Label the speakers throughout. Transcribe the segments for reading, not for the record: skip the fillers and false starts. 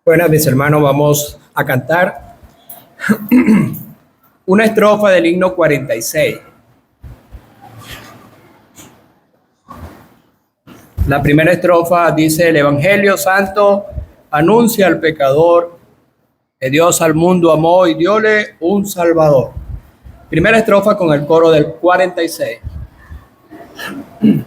Speaker 1: Buenas, mis hermanos, vamos a cantar una estrofa del himno 46. La primera estrofa dice: el Evangelio Santo anuncia al pecador que Dios al mundo amó y diole un Salvador. Primera estrofa con el coro del 46.
Speaker 2: El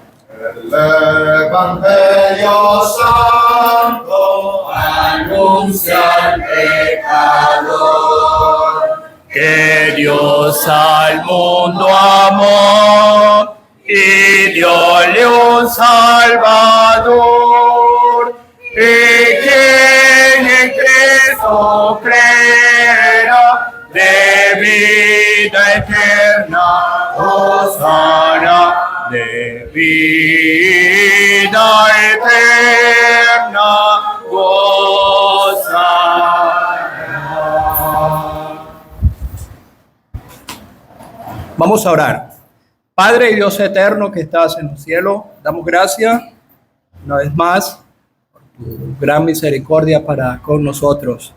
Speaker 2: Evangelio Santo anuncia al pecador
Speaker 1: que Dios al mundo amó y diole un Salvador, y quien en Cristo creerá de vida eterna gozará, de vida eterna gozará. Vamos a orar. Padre y Dios eterno que estás en el cielo, damos gracias una vez más por tu gran misericordia para con nosotros.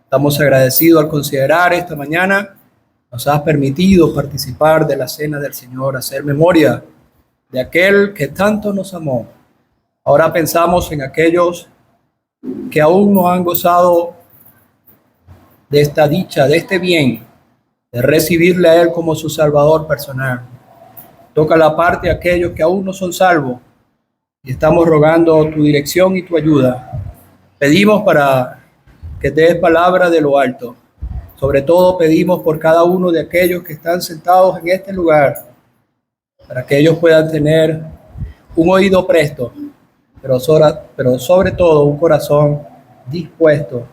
Speaker 1: Estamos agradecidos al considerar esta mañana, nos has permitido participar de la cena del Señor, hacer memoria de aquel que tanto nos amó. Ahora pensamos en aquellos que aún no han gozado de esta dicha, de este bien, de recibirle a Él como su Salvador personal. Toca la parte de aquellos que aún no son salvos y estamos rogando tu dirección y tu ayuda. Pedimos para que te des palabra de lo alto. Sobre todo pedimos por cada uno de aquellos que están sentados en este lugar, para que ellos puedan tener un oído presto, pero sobre todo un corazón dispuesto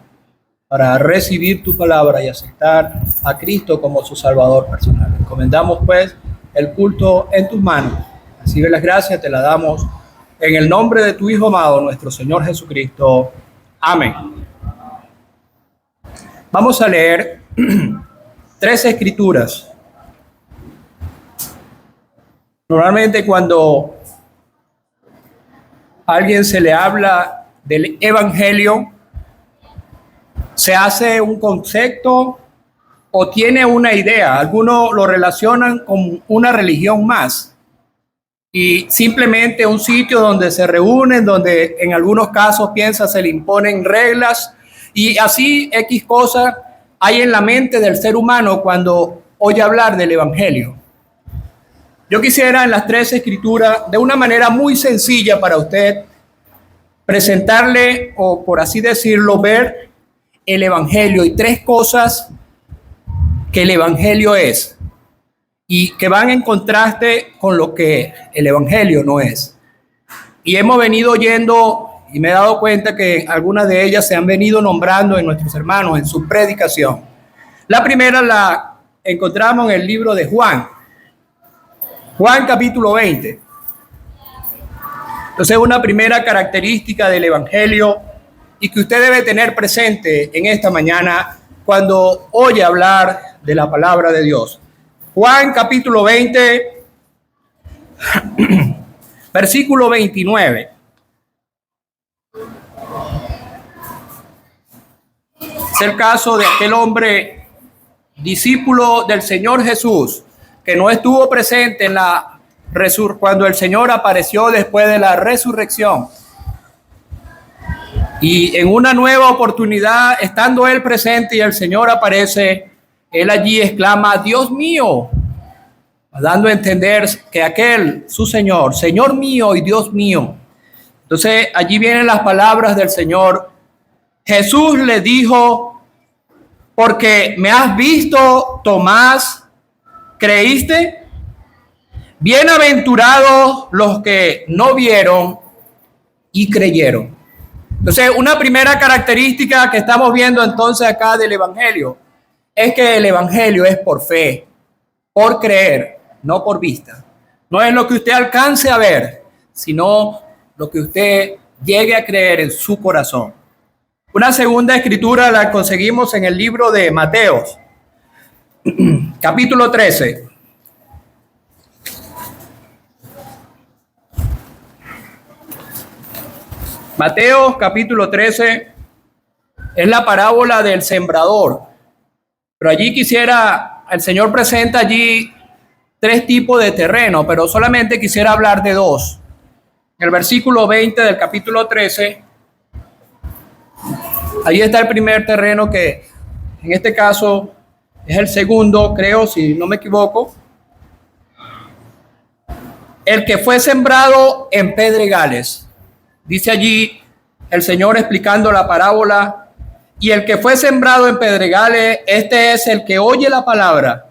Speaker 1: para recibir tu palabra y aceptar a Cristo como su Salvador personal. Encomendamos pues el culto en tus manos. Recibe las gracias, te las damos en el nombre de tu Hijo amado, nuestro Señor Jesucristo. Amén. Vamos a leer 3 escrituras. Normalmente cuando a alguien se le habla del Evangelio, se hace un concepto o tiene una idea. Algunos lo relacionan con una religión más y simplemente un sitio donde se reúnen, donde en algunos casos se le imponen reglas y así X cosas hay en la mente del ser humano cuando oye hablar del Evangelio. Yo quisiera en las 3 escrituras, de una manera muy sencilla para usted, presentarle, o por así decirlo, ver el Evangelio y 3 cosas que el Evangelio es y que van en contraste con lo que el Evangelio no es. Y hemos venido oyendo y me he dado cuenta que algunas de ellas se han venido nombrando en nuestros hermanos en su predicación. La primera la encontramos en el libro de Juan capítulo 20. Entonces, una primera característica del Evangelio y que usted debe tener presente en esta mañana cuando oye hablar de la palabra de Dios. Juan capítulo 20, versículo 29. Es el caso de aquel hombre, discípulo del Señor Jesús, que no estuvo presente en cuando el Señor apareció después de la resurrección. Y en una nueva oportunidad, estando él presente y el Señor aparece, él allí exclama: Dios mío, dando a entender que aquel, su Señor, Señor mío y Dios mío. Entonces allí vienen las palabras del Señor. Jesús le dijo: porque me has visto, Tomás, ¿creíste? Bienaventurados los que no vieron y creyeron. Entonces, una primera característica que estamos viendo entonces acá del Evangelio es que el Evangelio es por fe, por creer, no por vista. No es lo que usted alcance a ver, sino lo que usted llegue a creer en su corazón. Una segunda escritura la conseguimos en el libro de Mateo, capítulo 13. Mateo capítulo 13, es la parábola del sembrador. Pero allí el Señor presenta allí 3 tipos de terreno, pero solamente quisiera hablar de 2. En el versículo 20 del capítulo 13, ahí está el primer terreno, que en este caso es el segundo, creo, si no me equivoco. El que fue sembrado en pedregales. Dice allí el Señor explicando la parábola. Y el que fue sembrado en pedregales, este es el que oye la palabra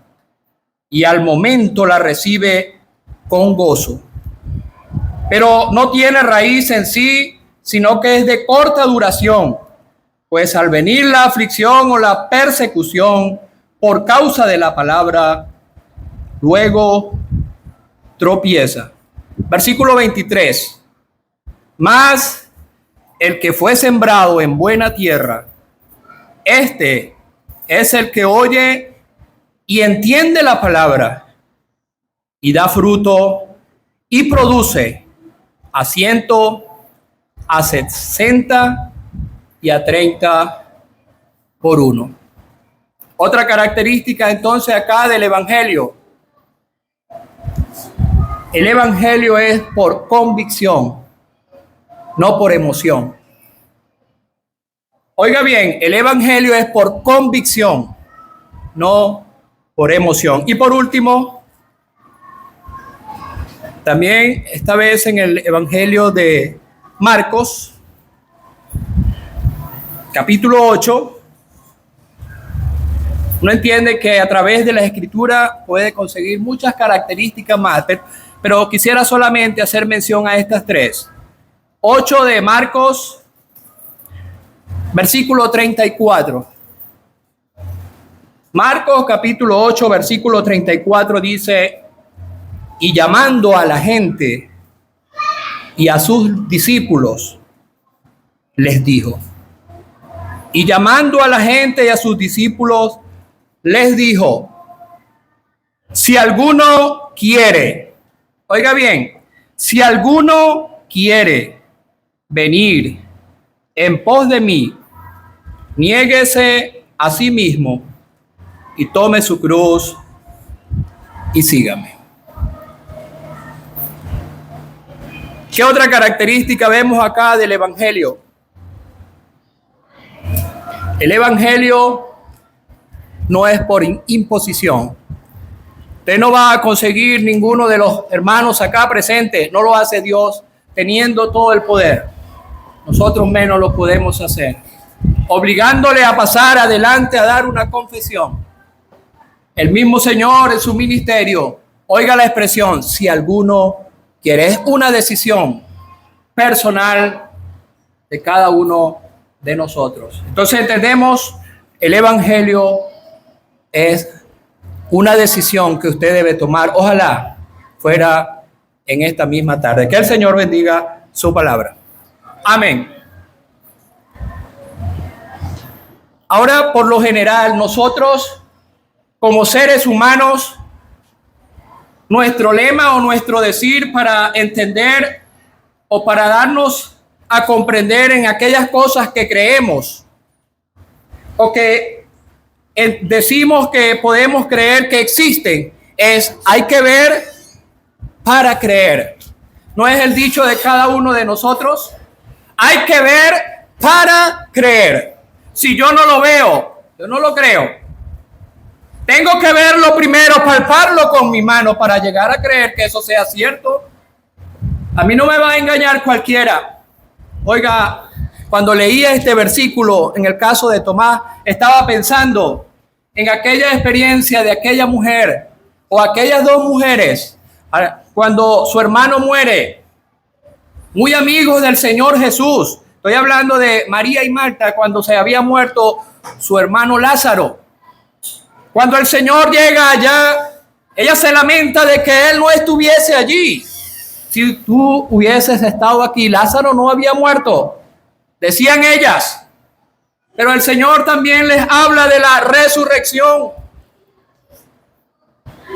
Speaker 1: y al momento la recibe con gozo. Pero no tiene raíz en sí, sino que es de corta duración. Pues al venir la aflicción o la persecución por causa de la palabra, luego tropieza. Versículo 23. Mas el que fue sembrado en buena tierra, este es el que oye y entiende la palabra y da fruto y produce a 100, a 60 y a 30 por 1. Otra característica entonces acá del evangelio. El evangelio es por convicción, no por emoción. Oiga bien, el evangelio es por convicción, no por emoción. Y por último, también esta vez en el evangelio de Marcos, capítulo 8, uno entiende que a través de la escritura puede conseguir muchas características más, pero quisiera solamente hacer mención a estas 3. 8 de Marcos, versículo 34. Marcos capítulo 8, versículo 34 dice: y llamando a la gente y a sus discípulos, les dijo. Y llamando a la gente y a sus discípulos, les dijo: si alguno quiere, oiga bien, si alguno quiere venir en pos de mí, niéguese a sí mismo y tome su cruz y sígame. ¿Qué otra característica vemos acá del evangelio? El evangelio no es por imposición. Usted no va a conseguir ninguno de los hermanos acá presentes, no lo hace Dios teniendo todo el poder. Nosotros menos lo podemos hacer, obligándole a pasar adelante a dar una confesión. El mismo Señor en su ministerio, oiga la expresión, si alguno quiere, es una decisión personal de cada uno de nosotros. Entonces entendemos, el evangelio es una decisión que usted debe tomar. Ojalá fuera en esta misma tarde. Que el Señor bendiga su palabra. Amén. Ahora, por lo general, nosotros como seres humanos, nuestro lema o nuestro decir para entender o para darnos a comprender en aquellas cosas que creemos o que decimos que podemos creer que existen es: hay que ver para creer. ¿No es el dicho de cada uno de nosotros? Hay que ver para creer. Si yo no lo veo, yo no lo creo. Tengo que verlo primero, palparlo con mi mano para llegar a creer que eso sea cierto. A mí no me va a engañar cualquiera. Oiga, cuando leía este versículo, en el caso de Tomás, estaba pensando en aquella experiencia de aquella mujer o aquellas 2 mujeres cuando su hermano muere, muy amigos del Señor Jesús. Estoy hablando de María y Marta cuando se había muerto su hermano Lázaro. Cuando el Señor llega allá, ella se lamenta de que Él no estuviese allí. Si tú hubieses estado aquí, Lázaro no había muerto, decían ellas. Pero el Señor también les habla de la resurrección.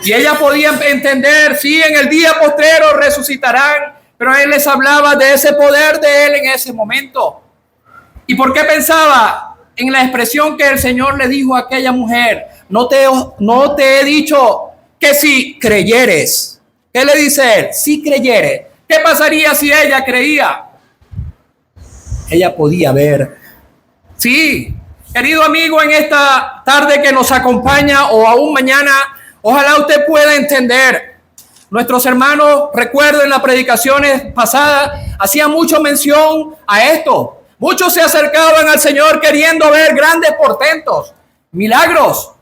Speaker 1: Y ella podía entender, sí, en el día postrero resucitarán, pero Él les hablaba de ese poder de Él en ese momento. ¿Y por qué pensaba? en la expresión que el Señor le dijo a aquella mujer, no te he dicho que si creyeres. ¿Qué le dice él? Si creyeres. ¿Qué pasaría si ella creía? Ella podía ver. Sí, querido amigo, en esta tarde que nos acompaña o aún mañana, ojalá usted pueda entender. Nuestros hermanos, recuerdo en las predicaciones pasadas, hacían mucho mención a esto. Muchos se acercaban al Señor queriendo ver grandes portentos, milagros.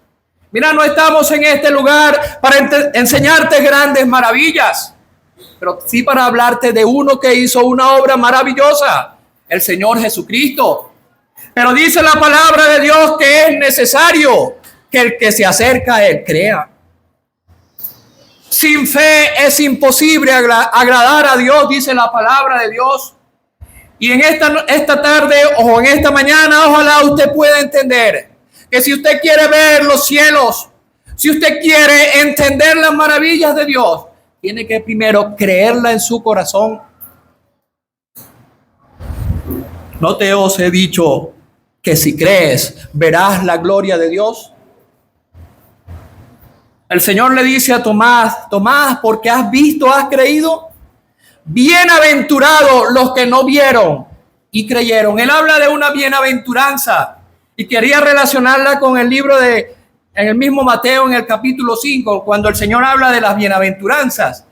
Speaker 1: Mira, no estamos en este lugar para enseñarte grandes maravillas, pero sí para hablarte de uno que hizo una obra maravillosa, el Señor Jesucristo. Pero dice la palabra de Dios que es necesario que el que se acerca a Él crea. Sin fe es imposible agradar a Dios, dice la palabra de Dios. Y en esta tarde o en esta mañana, ojalá usted pueda entender que si usted quiere ver los cielos, si usted quiere entender las maravillas de Dios, tiene que primero creerla en su corazón. ¿No te os he dicho que si crees verás la gloria de Dios? El Señor le dice a Tomás, Tomás, porque has visto, has creído. Bienaventurados los que no vieron y creyeron. Él habla de una bienaventuranza y quería relacionarla con el libro en el mismo Mateo, en el capítulo 5, cuando el Señor habla de las bienaventuranzas.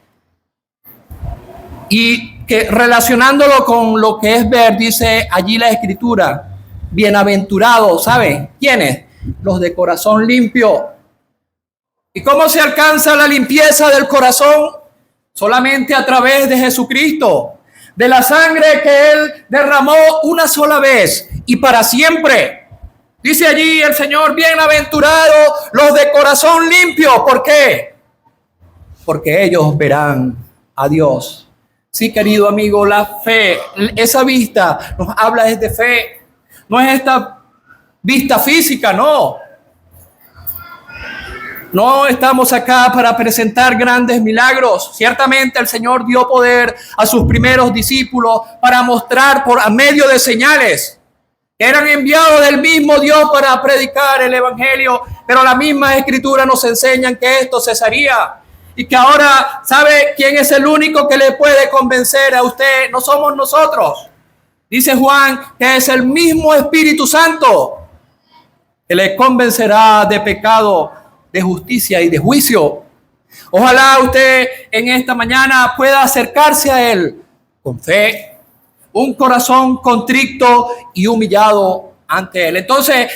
Speaker 1: Y que relacionándolo con lo que es ver, dice allí la Escritura, bienaventurados, ¿saben? ¿Quiénes? Los de corazón limpio. ¿Y cómo se alcanza la limpieza del corazón? Solamente a través de Jesucristo, de la sangre que Él derramó una sola vez y para siempre. Dice allí el Señor, bienaventurados los de corazón limpio. ¿Por qué? Porque ellos verán a Dios. Sí, querido amigo, la fe, esa vista nos habla de fe. No es esta vista física, no. No estamos acá para presentar grandes milagros. Ciertamente el Señor dio poder a sus primeros discípulos para mostrar a medio de señales que eran enviados del mismo Dios para predicar el evangelio. Pero la misma Escritura nos enseña que esto cesaría y que ahora, ¿sabe quién es el único que le puede convencer a usted? No somos nosotros. Dice Juan que es el mismo Espíritu Santo que le convencerá de pecado, de justicia y de juicio. Ojalá usted en esta mañana pueda acercarse a Él con fe, un corazón contrito y humillado ante Él. Entonces,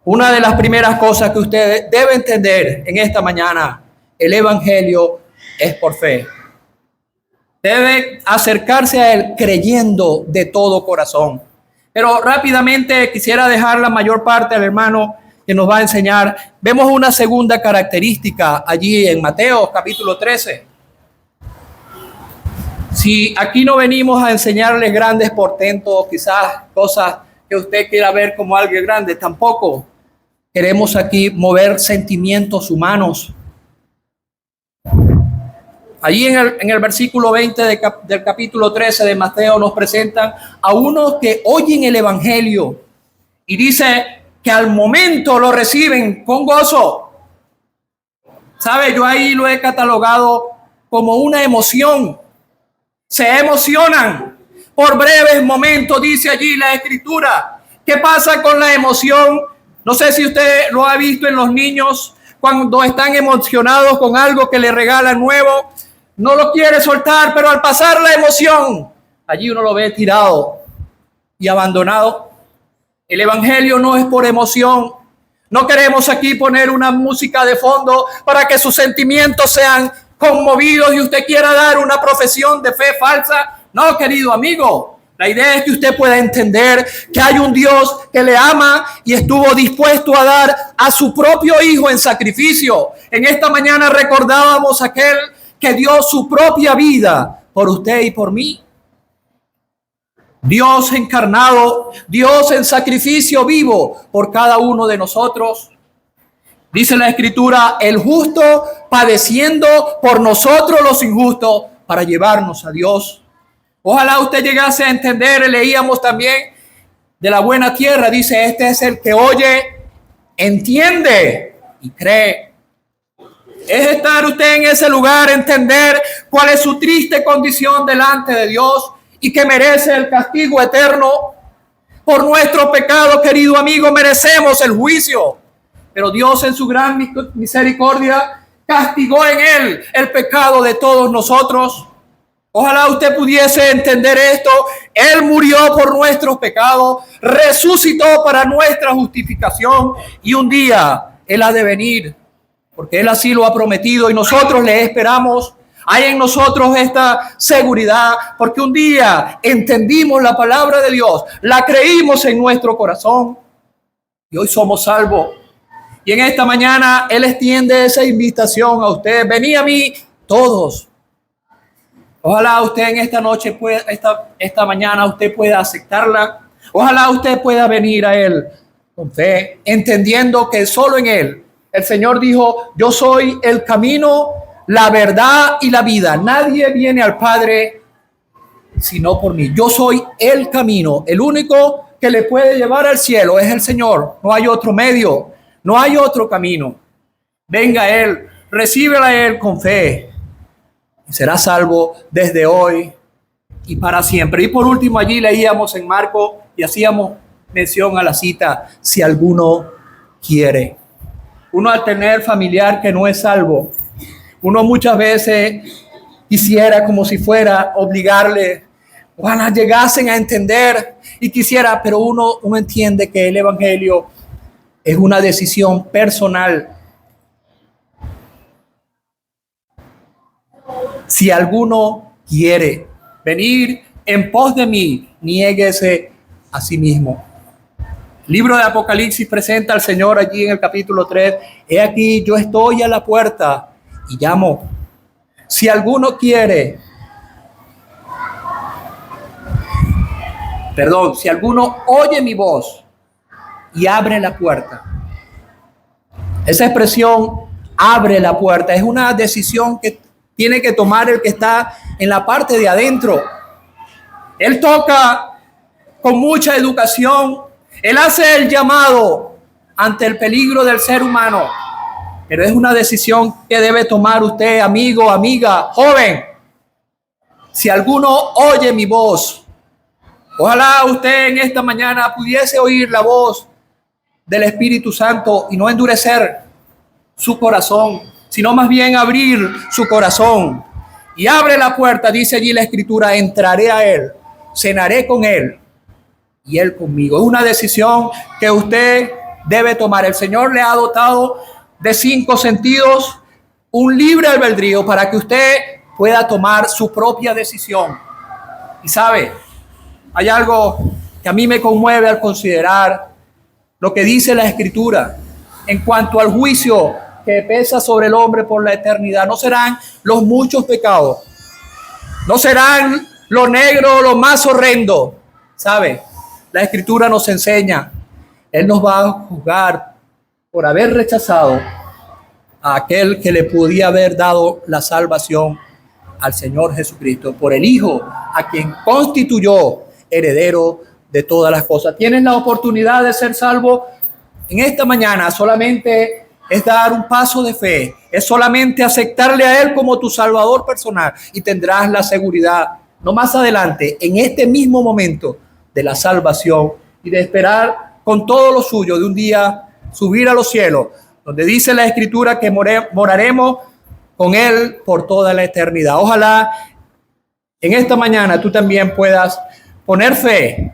Speaker 1: una de las primeras cosas que usted debe entender en esta mañana, el evangelio es por fe. Debe acercarse a Él creyendo de todo corazón. Pero rápidamente quisiera dejar la mayor parte al hermano que nos va a enseñar. Vemos una segunda característica allí en Mateo capítulo 13. Si aquí no venimos a enseñarles grandes portentos, quizás cosas que usted quiera ver como algo grande, tampoco queremos aquí mover sentimientos humanos. Allí en el versículo 20 del capítulo 13 de Mateo nos presentan a unos que oyen el evangelio y dice que al momento lo reciben con gozo. ¿Sabe? Yo ahí lo he catalogado como una emoción. Se emocionan por breves momentos, dice allí la Escritura. ¿Qué pasa con la emoción? No sé si usted lo ha visto en los niños cuando están emocionados con algo que le regalan nuevo. No lo quiere soltar, pero al pasar la emoción, allí uno lo ve tirado y abandonado. El evangelio no es por emoción. No queremos aquí poner una música de fondo para que sus sentimientos sean conmovidos y usted quiera dar una profesión de fe falsa. No, querido amigo. La idea es que usted pueda entender que hay un Dios que le ama y estuvo dispuesto a dar a su propio Hijo en sacrificio. En esta mañana recordábamos aquel que dio su propia vida por usted y por mí. Dios encarnado, Dios en sacrificio vivo por cada uno de nosotros. Dice la Escritura, el justo padeciendo por nosotros los injustos para llevarnos a Dios. Ojalá usted llegase a entender, leíamos también de la buena tierra, dice, este es el que oye, entiende y cree. Es estar usted en ese lugar, entender cuál es su triste condición delante de Dios y que merece el castigo eterno por nuestro pecado, querido amigo. Merecemos el juicio, pero Dios en su gran misericordia castigó en él el pecado de todos nosotros. Ojalá usted pudiese entender esto. Él murió por nuestros pecados, resucitó para nuestra justificación y un día Él ha de venir, porque Él así lo ha prometido y nosotros le esperamos. Hay en nosotros esta seguridad, porque un día entendimos la palabra de Dios, la creímos en nuestro corazón y hoy somos salvos. Y en esta mañana Él extiende esa invitación a usted. Venid a mí todos. Ojalá usted en esta noche, esta mañana, usted pueda aceptarla. Ojalá usted pueda venir a Él con fe, entendiendo que solo en Él, el Señor dijo, yo soy el camino, la verdad y la vida. Nadie viene al Padre sino por mí. Yo soy el camino. El único que le puede llevar al cielo es el Señor. No hay otro medio, no hay otro camino. Venga a Él, recíbela a Él con fe. Será salvo desde hoy y para siempre. Y por último, allí leíamos en Marcos y hacíamos mención a la cita, si alguno quiere. Uno al tener familiar que no es salvo, uno muchas veces quisiera como si fuera obligarle, ojalá llegasen a entender y quisiera, pero uno entiende que el evangelio es una decisión personal. Si alguno quiere venir en pos de mí, niéguese a sí mismo. El libro de Apocalipsis presenta al Señor allí en el capítulo 3. He aquí, yo estoy a la puerta y llamo. Si alguno quiere, si alguno oye mi voz y abre la puerta. Esa expresión, abre la puerta, es una decisión que tiene que tomar el que está en la parte de adentro. Él toca con mucha educación. Él hace el llamado ante el peligro del ser humano. Pero es una decisión que debe tomar usted, amigo, amiga, joven. Si alguno oye mi voz, ojalá usted en esta mañana pudiese oír la voz del Espíritu Santo y no endurecer su corazón, sino más bien abrir su corazón. Y abre la puerta, dice allí la Escritura, entraré a Él, cenaré con Él y Él conmigo. Es una decisión que usted debe tomar. El Señor le ha dotado de 5 sentidos, un libre albedrío para que usted pueda tomar su propia decisión. Y sabe, hay algo que a mí me conmueve al considerar lo que dice la Escritura en cuanto al juicio que pesa sobre el hombre por la eternidad. No serán los muchos pecados, no serán lo negro, lo más horrendo. ¿Sabe? La Escritura nos enseña, Él nos va a juzgar por haber rechazado a aquel que le podía haber dado la salvación, al Señor Jesucristo, por el Hijo, a quien constituyó heredero de todas las cosas. Tienes la oportunidad de ser salvo en esta mañana. Solamente es dar un paso de fe, es solamente aceptarle a Él como tu Salvador personal y tendrás la seguridad, no más adelante, en este mismo momento, de la salvación y de esperar con todo lo suyo de un día subir a los cielos, donde dice la Escritura que moraremos con Él por toda la eternidad. Ojalá en esta mañana tú también puedas poner fe,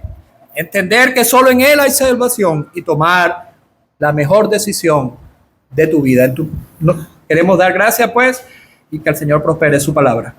Speaker 1: entender que solo en Él hay salvación y tomar la mejor decisión de tu vida. Queremos dar gracias pues y que el Señor prospere su palabra.